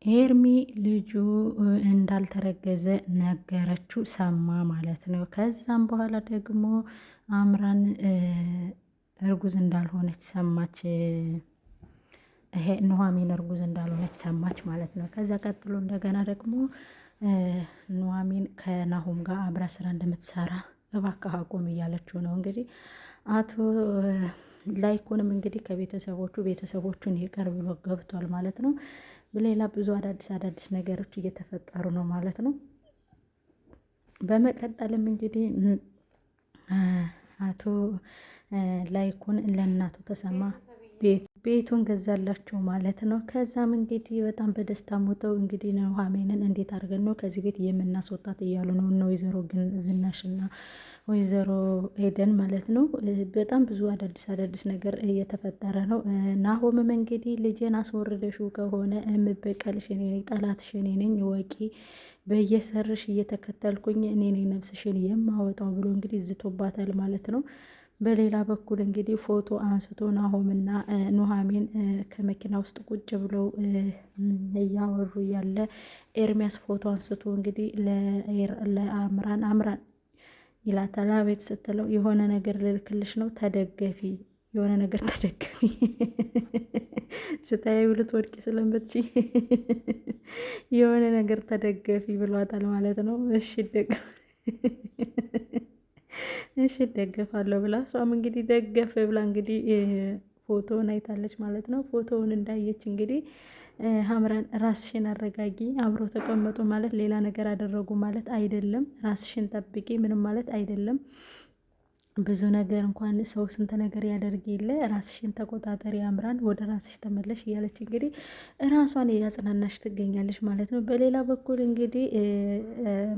ኤርሚ ልጁ እንዳልተረገዘ ነገረችው፣ ሰማ ማለት ነው። ከዛም በኋላ ደግሞ አምራን እርጉዝ እንዳልሆነች ሰማች። ይሄ ኑሐሚን እርጉዝ እንዳልሆነች ሰማች ማለት ነው። ከዛ ቀጥሎ እንደገና ደግሞ ኑሐሚን ከናሆም ጋር አብራ ስራ እንደምትሰራ እባክህ አቁም እያለችው ነው። እንግዲህ አቶ ላይኩንም እንግዲህ ቤተሰቦቹን ይቅር ብሎ ገብቷል ማለት ነው። ሌላ ብዙ አዳዲስ ነገሮች እየተፈጠሩ ነው ማለት ነው። በመቀጠልም እንግዲህ አቶ ላይኩን ለእናቱ ተሰማ ቤቱን ገዛላቸው ማለት ነው። ከዛም እንግዲህ በጣም በደስታ ሞተው እንግዲህ ኑሐሚንን እንዴት አድርገን ነው ከዚህ ቤት የምናስወጣት እያሉ ነው እነ ወይዘሮ ግን ዝናሽና ወይዘሮ ኤደን ማለት ነው። በጣም ብዙ አዳዲስ ነገር እየተፈጠረ ነው። ናሆምም እንግዲህ ልጄን አስወርደሽው ከሆነ የምበቀልሽ እኔ ነኝ፣ ጠላትሽ እኔ ነኝ ወቂ፣ በየሰርሽ እየተከተልኩኝ እኔ ነኝ ነፍስሽን የማወጣው ብሎ እንግዲህ ዝቶባታል ማለት ነው። በሌላ በኩል እንግዲህ ፎቶ አንስቶ ናሆምና ኑሐሚን ከመኪና ውስጥ ቁጭ ብለው እያወሩ ያለ ኤርሚያስ ፎቶ አንስቶ እንግዲህ ለአምራን ይላታል። አቤት ስትለው የሆነ ነገር ልልክልሽ ነው ተደገፊ፣ የሆነ ነገር ተደገፊ ስታየው ልትወድቂ ስለምትች የሆነ ነገር ተደገፊ ብሏታል ማለት ነው። እሺ ደገፋለሁ ብላ እሷም እንግዲህ ደገፍ ብላ እንግዲህ ፎቶውን አይታለች ማለት ነው። ፎቶውን እንዳየች እንግዲህ ሀምራን ራስሽን አረጋጊ፣ አብሮ ተቀመጡ ማለት ሌላ ነገር አደረጉ ማለት አይደለም፣ ራስሽን ጠብቂ ምንም ማለት አይደለም። ብዙ ነገር እንኳን ሰው ስንት ነገር ያደርግ የለ፣ ራስሽን ተቆጣጠሪ አምራን፣ ወደ ራስሽ ተመለሽ እያለች እንግዲህ ራሷን እያጽናናሽ ትገኛለች ማለት ነው። በሌላ በኩል እንግዲህ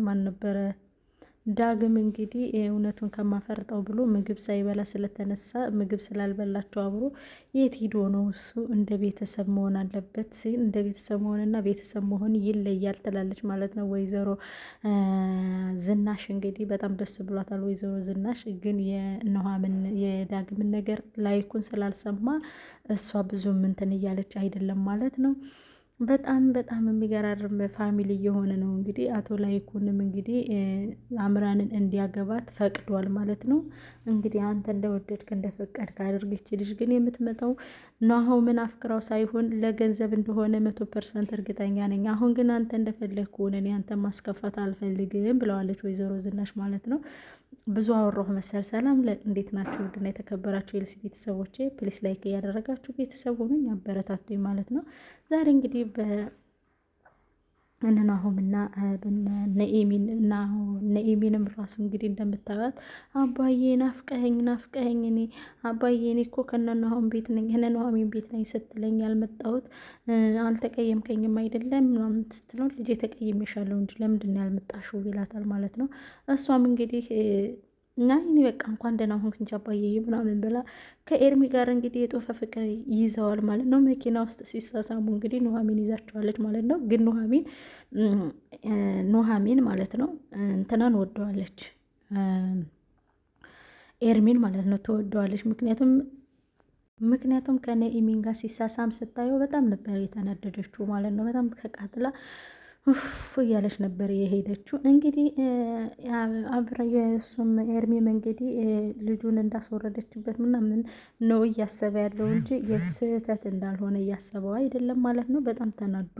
ማን ነበረ ዳግም እንግዲህ እውነቱን ከማፈርጠው ብሎ ምግብ ሳይበላ ስለተነሳ ምግብ ስላልበላቸው አብሮ የት ሂዶ ነው እሱ እንደ ቤተሰብ መሆን አለበት፣ እንደ ቤተሰብ መሆንና ቤተሰብ መሆን ይለያል ትላለች ማለት ነው። ወይዘሮ ዝናሽ እንግዲህ በጣም ደስ ብሏታል። ወይዘሮ ዝናሽ ግን የዳግምን ነገር ላይኩን ስላልሰማ እሷ ብዙ ምንትን እያለች አይደለም ማለት ነው። በጣም የሚገራርም ፋሚሊ እየሆነ ነው እንግዲህ አቶ ላይኩንም እንግዲህ አምራንን እንዲያገባት ፈቅዷል ማለት ነው። እንግዲህ አንተ እንደወደድክ እንደፈቀድክ አድርገች። ልጅ ግን የምትመጣው ናሆምን አፍቅራው ሳይሆን ለገንዘብ እንደሆነ 100% እርግጠኛ ነኝ። አሁን ግን አንተ እንደፈለግክ ሆነ፣ እኔ አንተ ማስከፋት አልፈልግም ብለዋለች ወይዘሮ ዝናሽ ማለት ነው። ብዙ አወራሁ መሰል። ሰላም እንዴት ናችሁ? ውድና የተከበራችሁ የልሲ ቤተሰቦቼ ፕሊስ ላይክ እያደረጋችሁ ቤተሰብ ሆኑኝ፣ አበረታቱኝ ማለት ነው። ዛሬ እንግዲህ በእነናሆምና ነኤሚንም ራሱ እንግዲህ እንደምታዩት አባዬ ናፍቀኸኝ እኔ አባዬ እኔ እኮ ከነናሆም ቤት ነኝ ከነናሆሚን ቤት ነኝ ስትለኝ ያልመጣሁት አልተቀየምከኝም አይደለም ምናምን ስትለው ልጄ ተቀይሜሻለሁ እንጂ ለምንድን ነው ያልመጣሽው ይላታል ማለት ነው። እሷም እንግዲህ እና እኔ በቃ እንኳን ደህና ሆንክ እንጂ አባዬ ምናምን ብላ ከኤርሚ ጋር እንግዲህ የጦፈ ፍቅር ይዘዋል ማለት ነው። መኪና ውስጥ ሲሳሳሙ እንግዲህ ኑሐሚን ይዛቸዋለች ማለት ነው። ግን ኑሐሚን ማለት ነው እንትናን ወደዋለች፣ ኤርሚን ማለት ነው ትወደዋለች። ምክንያቱም ከነኢሚን ጋር ሲሳሳም ስታየው በጣም ነበር የተናደደችው ማለት ነው። በጣም ተቃጥላ እያለች ነበር የሄደችው። እንግዲህ የእሱም ኤርሚም እንግዲህ ልጁን እንዳስወረደችበት ምናምን ነው እያሰበ ያለው እንጂ የስህተት እንዳልሆነ እያሰበው አይደለም ማለት ነው። በጣም ተናዶ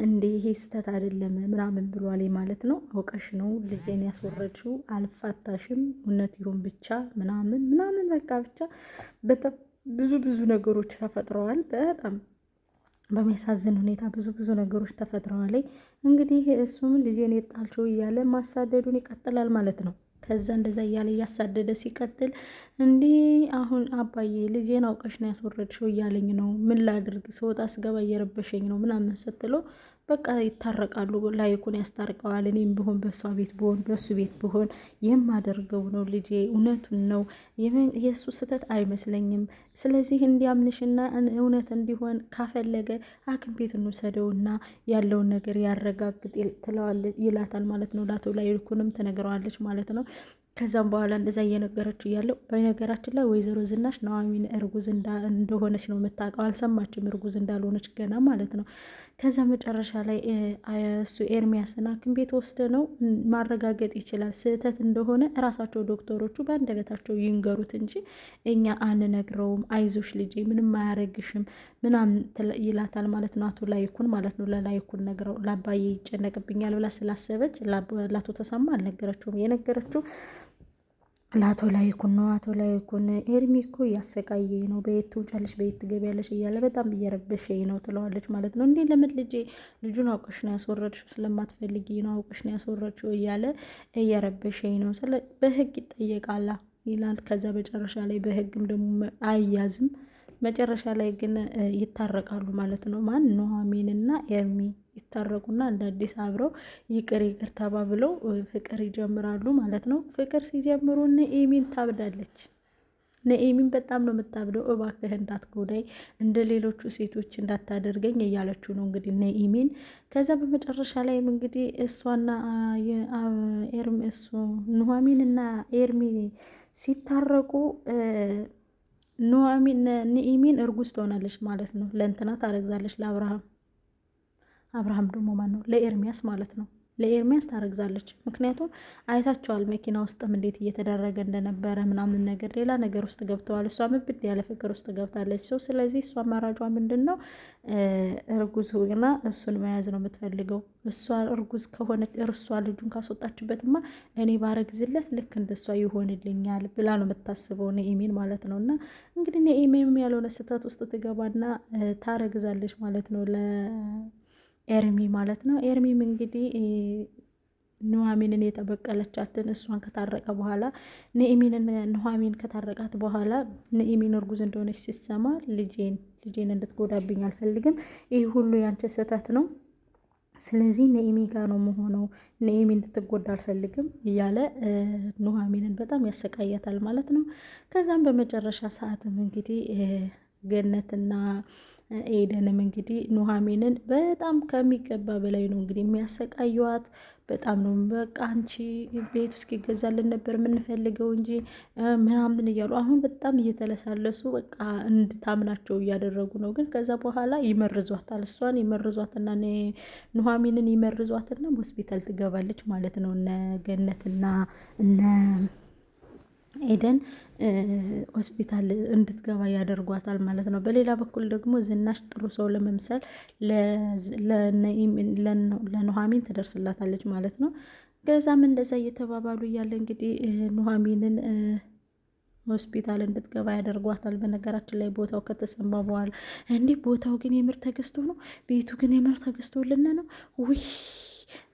እንደ ይሄ ስህተት አይደለም ምናምን ብሏል ማለት ነው። አውቀሽ ነው ልጄን ያስወረድሽው፣ አልፋታሽም፣ እውነት ይሁን ብቻ ምናምን በቃ ብቻ በጣም ብዙ ነገሮች ተፈጥረዋል። በጣም በሚያሳዝን ሁኔታ ብዙ ነገሮች ተፈጥረዋል። እንግዲህ እሱም ልጄን የጣልሽው እያለ ማሳደዱን ይቀጥላል ማለት ነው። ከዛ እንደዛ እያለ እያሳደደ ሲቀጥል እንዲህ አሁን አባዬ ልጄን አውቀሽ ነው ያስወረድሽው እያለኝ ነው፣ ምን ላድርግ፣ ስወጣ ስገባ እየረበሸኝ ነው ምናምን ስትለው በቃ ይታረቃሉ። ላይኩን ያስታርቀዋል። እኔም ብሆን በእሷ ቤት ብሆን በእሱ ቤት ብሆን የማደርገው ነው፣ ልጄ እውነቱን ነው፣ የእሱ ስህተት አይመስለኝም። ስለዚህ እንዲያምንሽና እውነት እንዲሆን ካፈለገ ሐኪም ቤት እንውሰደውና ያለውን ነገር ያረጋግጥ ይላታል ማለት ነው። ላቶ ላይኩንም ትነግረዋለች ማለት ነው። ከዛም በኋላ እንደዛ እየነገረችው እያለው በነገራችን ላይ ወይዘሮ ዝናሽ ኑሐሚን እርጉዝ እንደሆነች ነው የምታውቀው። አልሰማችም እርጉዝ እንዳልሆነች ገና ማለት ነው። ከዛ መጨረሻ ላይ እሱ ኤርሚያስን ሐኪም ቤት ወስደ ነው ማረጋገጥ ይችላል። ስህተት እንደሆነ እራሳቸው ዶክተሮቹ በአንደበታቸው ይንገሩት እንጂ እኛ አንነግረውም። አይዞሽ ልጄ ምንም አያረግሽም ምናምን ይላታል ማለት ነው። አቶ ላይኩን ማለት ነው። ለላይኩን ነግረው ለአባዬ ይጨነቅብኛል ብላ ስላሰበች ለአቶ ተሰማ አልነገረችውም። የነገረችው ለአቶ ላይኩን ነው። አቶ ላይኩን ኤርሚ እኮ እያሰቃየኝ ነው፣ በየት ትውጫለሽ፣ በየት ትገቢያለሽ እያለ በጣም እየረበሸኝ ነው ትለዋለች ማለት ነው። እንዴ ለምን ልጁን አውቀሽ ነው ያስወረድሽው? ስለማትፈልጊ ነው አውቀሽ ነው ያስወረድሽው እያለ እየረበሸኝ ነው፣ በህግ ይጠየቃላ ይላል። ከዛ መጨረሻ ላይ በህግም ደግሞ አያዝም። መጨረሻ ላይ ግን ይታረቃሉ ማለት ነው። ማን ኑሐሚንና ኤርሚ ይታረቁና እንደ አዲስ አብረው ይቅር ተባብለው ፍቅር ይጀምራሉ ማለት ነው። ፍቅር ሲጀምሩ ኑሐሚን ታብዳለች። ኑሐሚን በጣም ነው የምታብደው። እባክህ እንዳትጎዳይ፣ እንደ ሌሎቹ ሴቶች እንዳታደርገኝ እያለችው ነው እንግዲህ ኑሐሚን። ከዛ በመጨረሻ ላይም እንግዲህ እሷና ኑሐሚንና ኤርሚ ሲታረቁ ኑሐሚን እርጉዝ ትሆናለች ማለት ነው። ለእንትና ታረግዛለች ለአብርሃም። አብርሃም ደግሞ ማን ነው? ለኤርሚያስ ማለት ነው። ለኤርሚያስ ታረግዛለች። ምክንያቱም አይታቸዋል መኪና ውስጥም እንዴት እየተደረገ እንደነበረ ምናምን ነገር ሌላ ነገር ውስጥ ገብተዋል። እሷ ምብድ ያለ ፍቅር ውስጥ ገብታለች ሰው። ስለዚህ እሷ አማራጯ ምንድን ነው? እርጉዝ ሆና እሱን መያዝ ነው የምትፈልገው። እሷ እርጉዝ ከሆነች እርሷ ልጁን ካስወጣችበትማ እኔ ባረግዝለት ልክ እንደሷ ይሆንልኛል ብላ ነው የምታስበው ኑሐሚን ማለት ነው። እና እንግዲህ ኑሐሚን ያልሆነ ስህተት ውስጥ ትገባና ታረግዛለች ማለት ነው ኤርሚ ማለት ነው። ኤርሚም እንግዲህ ኑሐሚንን የተበቀለቻትን እሷን ከታረቀ በኋላ ኑሐሚን ከታረቃት በኋላ ኑሐሚን እርጉዝ እንደሆነች ሲሰማ ልጄን እንድትጎዳብኝ አልፈልግም፣ ይህ ሁሉ ያንቺ ስህተት ነው፣ ስለዚህ ኑሐሚን ጋር ነው መሆነው፣ ኑሐሚን እንድትጎዳ አልፈልግም እያለ ኑሐሚንን በጣም ያሰቃያታል ማለት ነው። ከዛም በመጨረሻ ሰዓትም እንግዲህ ገነትና ኤደንም እንግዲህ ኑሐሚንን በጣም ከሚገባ በላይ ነው እንግዲህ የሚያሰቃዩዋት። በጣም ነው በቃ አንቺ ቤት ውስጥ ይገዛልን ነበር የምንፈልገው እንጂ ምናምን እያሉ አሁን በጣም እየተለሳለሱ በቃ እንድታምናቸው እያደረጉ ነው። ግን ከዛ በኋላ ይመርዟታል። እሷን ይመርዟትና ኑሐሚንን ይመርዟትና ሆስፒታል ትገባለች ማለት ነው። እነ ገነትና እነ ኤደን ሆስፒታል እንድትገባ ያደርጓታል ማለት ነው። በሌላ በኩል ደግሞ ዝናሽ ጥሩ ሰው ለመምሰል ለኑሐሚን ትደርስላታለች ማለት ነው። ከዛም እንደዛ እየተባባሉ እያለ እንግዲህ ኑሐሚንን ሆስፒታል እንድትገባ ያደርጓታል። በነገራችን ላይ ቦታው ከተሰማ በኋላ እንዲህ ቦታው ግን የምር ተገዝቶ ነው፣ ቤቱ ግን የምር ተገዝቶልን ነው ውይ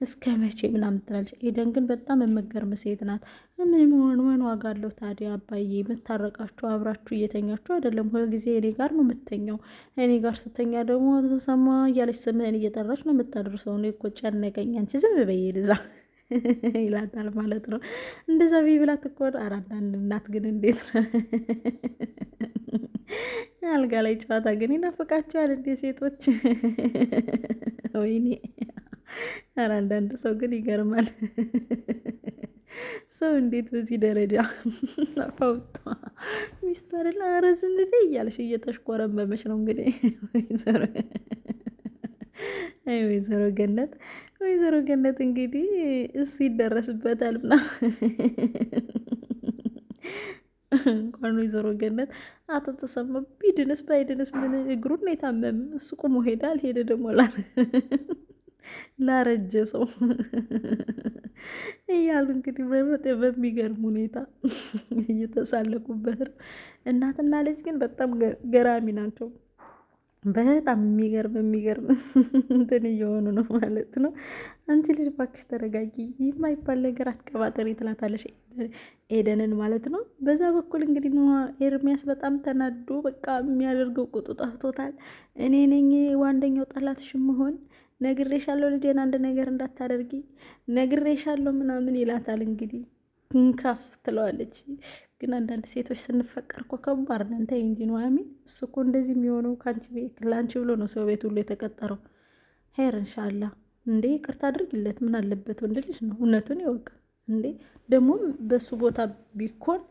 እስከ መቼ ምናምን ትላለች። ኤደን ግን በጣም የምትገርም ሴት ናት። ምን ዋጋ አለው ታዲያ አባዬ? የምታረቃችሁ አብራችሁ እየተኛችሁ አይደለም? ሁልጊዜ እኔ ጋር ነው የምተኛው። እኔ ጋር ስተኛ ደግሞ ተሰማ እያለች ስምህን እየጠራች ነው የምታደርሰው። እኔ እኮ ጨነቀኝ፣ አንቺ ዝም በይ ልዛ ይላታል ማለት ነው። እንደዛ ቢብላት እኮ አንዳንድ እናት ግን እንዴት ነው አልጋ ላይ ጨዋታ ግን ይናፍቃቸዋል እንዴ ሴቶች? ወይኔ ኧረ አንዳንድ ሰው ግን ይገርማል። ሰው እንዴት በዚህ ደረጃ ፈውጧ ሚስቱ አይደለ? ኧረ ዝም በይ እያለሽ እየተሽኮረመመች ነው እንግዲህ ወይዘሮ ገነት እንግዲህ እሱ ይደረስበታል ምናምን እንኳን ወይዘሮ ገነት አቶ ተሰማ ቢድንስ ባይድንስ ምን እግሩን ነው የታመመ? እሱ ቁሞ ሄደ አልሄደ ደግሞ ላረጀ ሰው እያሉ እንግዲህ በሚገርም ሁኔታ እየተሳለቁበት ነው። እናትና ልጅ ግን በጣም ገራሚ ናቸው። በጣም የሚገርም እንትን እየሆኑ ነው ማለት ነው። አንቺ ልጅ እባክሽ ተረጋጊ፣ የማይባል ነገር አትቀባጠሪ ትላታለሽ ኤደንን ማለት ነው። በዛ በኩል እንግዲህ ኤርሚያስ በጣም ተናዶ በቃ የሚያደርገው ቁጡ ጠፍቶታል። እኔ ነኝ ዋንደኛው ጠላትሽ መሆን ነግሬሻለሁ፣ ልጄን አንድ ነገር እንዳታደርጊ ነግሬሻለሁ ምናምን ይላታል። እንግዲህ እንካፍ ትለዋለች። ግን አንዳንድ ሴቶች ስንፈቀር እኮ ከባድ ነን። ተይ እንጂ ኑሐሚን፣ እሱ እኮ እንደዚህ የሚሆነው ከአንቺ ቤት ለአንቺ ብሎ ነው ሰው ቤት ሁሉ የተቀጠረው። ሄር እንሻላ እንዴ ይቅርታ አድርጊለት፣ ምን አለበት? ወንድ ልጅ ነው፣ እውነቱን ይወቅ። እንዴ ደግሞ በሱ ቦታ ቢኮን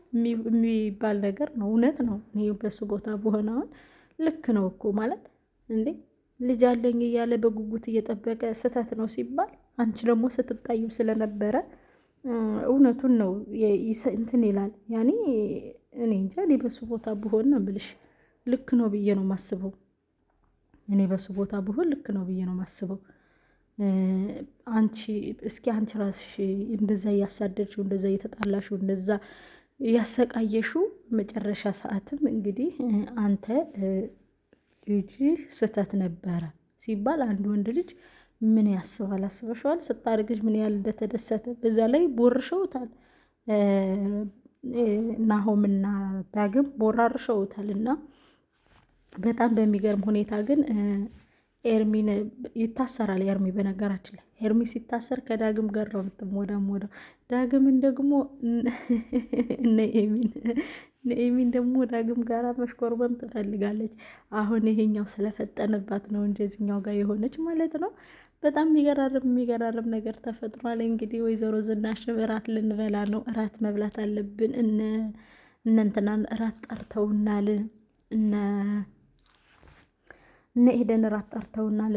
የሚባል ነገር ነው። እውነት ነው። እኔ በሱ ቦታ በሆነውን ልክ ነው እኮ ማለት እንዴ ልጅ አለኝ እያለ በጉጉት እየጠበቀ ስህተት ነው ሲባል፣ አንቺ ደግሞ ስትታዩ ስለነበረ እውነቱን ነው እንትን ይላል። ያኔ እኔ እንጃ፣ እኔ በሱ ቦታ ብሆን ነው ብልሽ ልክ ነው ብዬ ነው ማስበው። እኔ በሱ ቦታ ብሆን ልክ ነው ብዬ ነው ማስበው። አንቺ እስኪ አንቺ ራስሽ እንደዛ እያሳደድሽው፣ እንደዛ እየተጣላሽው፣ እንደዛ ያሰቃየሽው መጨረሻ ሰዓትም እንግዲህ አንተ ልጅ ስህተት ነበረ ሲባል አንድ ወንድ ልጅ ምን ያስባል? አስበሽዋል? ስታደርግሽ ምን ያህል እንደተደሰተ። በዛ ላይ ቦርሸውታል፣ ናሆምና ዳግም ቦራርሸውታል። እና በጣም በሚገርም ሁኔታ ግን ኤርሚን ይታሰራል። ኤርሚ በነገራችን ላይ ኤርሚ ሲታሰር ከዳግም ጋር ነው የምትሞዳሞደው። ዳግምን ደግሞ ነኤሚን ደግሞ ዳግም ጋር መሽኮርበም ትፈልጋለች። አሁን ይሄኛው ስለፈጠነባት ነው እንጂ እዚኛው ጋር የሆነች ማለት ነው። በጣም የሚገራርም ነገር ተፈጥሯል። እንግዲህ ወይዘሮ ዝናሽ እራት ልንበላ ነው፣ እራት መብላት አለብን። እነ እንትናን እራት ጠርተውናል። እነ ሄደን እራት ጠርተውናል።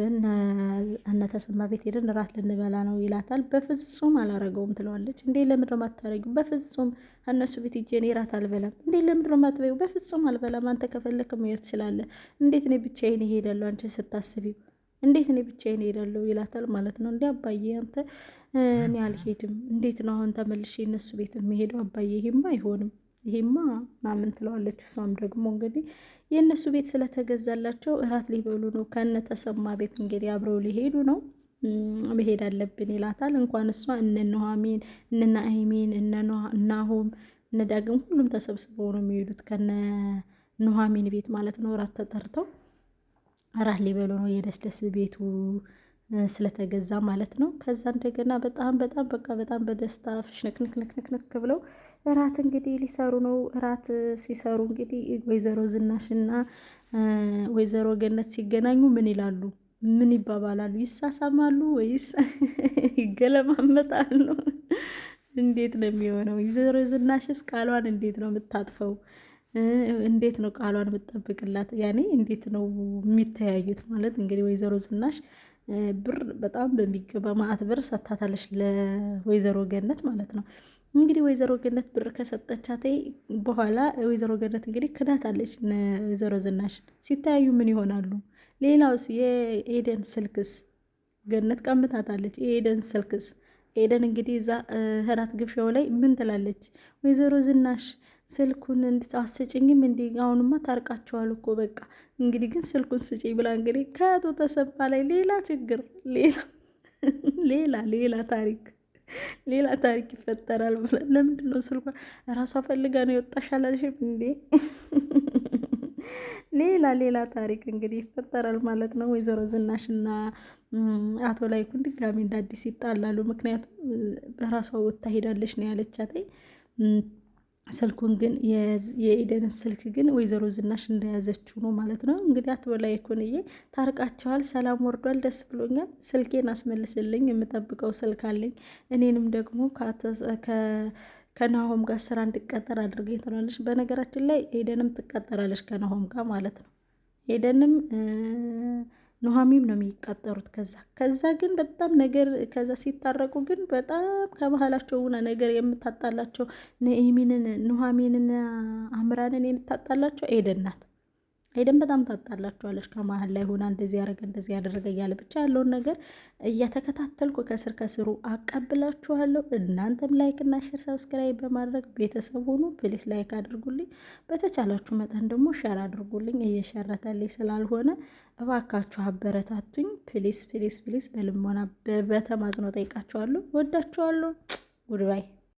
እነ ተሰማ ቤት ሄደን እራት ልንበላ ነው ይላታል። በፍጹም አላረገውም ትለዋለች። እንዴ ለምንድን ነው የማታረጊው? በፍጹም እነሱ ቤት ሂጅ እኔ እራት አልበላም። እንዴ ለምንድን ነው የማትበይው? በፍጹም አልበላም። አንተ ከፈለክ መሄድ ትችላለህ። እንዴት እኔ ብቻዬን እሄዳለሁ? አንቺ ስታስቢው እንዴት እኔ ብቻዬን እሄዳለሁ ይላታል ማለት ነው። እንዴ አባዬ አንተ እኔ አልሄድም። እንዴት ነው አሁን ተመልሼ እነሱ ቤት የሚሄደው? አባዬ ይሄማ አይሆንም፣ ይሄማ ምናምን ትለዋለች። እሷም ደግሞ እንግዲህ የእነሱ ቤት ስለተገዛላቸው እራት ሊበሉ ነው። ከነ ተሰማ ቤት እንግዲህ አብረው ሊሄዱ ነው። መሄድ አለብን ይላታል። እንኳን እሷ እነ ኑሐሚን እነ ናኢሚን እነ ናሆም እነ ዳግም ሁሉም ተሰብስበው ነው የሚሄዱት ከነ ኑሐሚን ቤት ማለት ነው። እራት ተጠርተው እራት ሊበሉ ነው። የደስደስ ቤቱ ስለተገዛ ማለት ነው። ከዛ እንደገና በጣም በቃ በጣም በደስታ ፍሽንክንክንክንክ ብለው እራት እንግዲህ ሊሰሩ ነው። እራት ሲሰሩ እንግዲህ ወይዘሮ ዝናሽና ወይዘሮ ገነት ሲገናኙ ምን ይላሉ? ምን ይባባላሉ? ይሳሳማሉ ወይስ ይገለማመጣሉ? እንዴት ነው የሚሆነው? ወይዘሮ ዝናሽስ ቃሏን እንዴት ነው የምታጥፈው? እንዴት ነው ቃሏን የምትጠብቅላት? ያኔ እንዴት ነው የሚተያዩት? ማለት እንግዲህ ወይዘሮ ዝናሽ ብር በጣም በሚገባ ማዕት ብር ሰታታለች ለወይዘሮ ገነት ማለት ነው። እንግዲህ ወይዘሮ ገነት ብር ከሰጠቻት በኋላ ወይዘሮ ገነት እንግዲህ ክዳታለች ወይዘሮ ዝናሽ። ሲተያዩ ምን ይሆናሉ? ሌላውስ የኤደን ስልክስ ገነት ቀምታታለች። የኤደን ስልክስ ኤደን እንግዲህ እዛ እራት ግብዣው ላይ ምን ትላለች? ወይዘሮ ዝናሽ ስልኩን እንድታስጭኝም እንዲ አሁንማ ታርቃቸዋል እኮ በቃ እንግዲህ ግን ስልኩን ስጭኝ ብላ እንግዲህ ከአቶ ተሰማ ላይ ሌላ ችግር ሌላ ታሪክ ይፈጠራል። ለምንድን ነው ስልኳ ራሷ ፈልጋ ነው የወጣሽ አላልሽም እንዴ? ሌላ ታሪክ እንግዲህ ይፈጠራል ማለት ነው። ወይዘሮ ዝናሽና አቶ ላይኩን ድጋሚ እንደ አዲስ ይጣላሉ። ምክንያቱም በራሷ ወጥታ ሄዳለች ነው ያለቻት። ስልኩን ግን የኤደንን ስልክ ግን ወይዘሮ ዝናሽ እንደያዘችው ነው ማለት ነው። እንግዲህ አቶ ላይኩንዬ ታርቃቸዋል፣ ሰላም ወርዷል፣ ደስ ብሎኛል። ስልኬን አስመልስልኝ፣ የምጠብቀው ስልክ አለኝ። እኔንም ደግሞ ከናሆም ጋር ስራ እንድቀጠር አድርገኝ ትላለች። በነገራችን ላይ ኤደንም ትቀጠራለች ከናሆም ጋር ማለት ነው። ኤደንም ኑሐሚንም ነው የሚቀጠሩት። ከዛ ግን በጣም ነገር ከዛ ሲታረቁ ግን በጣም ከመሀላቸው ሆና ነገር የምታጣላቸው ኑሐሚንና አምራንን የምታጣላቸው ኤደን ናት። ኤደን በጣም ታጣላቸዋለች ከመሀል ላይ ሆና እንደዚህ ያደረገ እያለ ብቻ ያለውን ነገር እያተከታተልኩ ከስሩ አቀብላችኋለሁ። እናንተም ላይክ እና ሼር ሰብስክራይብ በማድረግ ቤተሰብ ሆኑ። ፕሊስ ላይክ አድርጉልኝ፣ በተቻላችሁ መጠን ደግሞ ሼር አድርጉልኝ። እየሸረተልኝ ስላልሆነ እባካችሁ አበረታቱኝ። ፕሊስ በልሞና በተማጽኖ ጠይቃችኋለሁ። ወዳችኋለሁ። ጉድባይ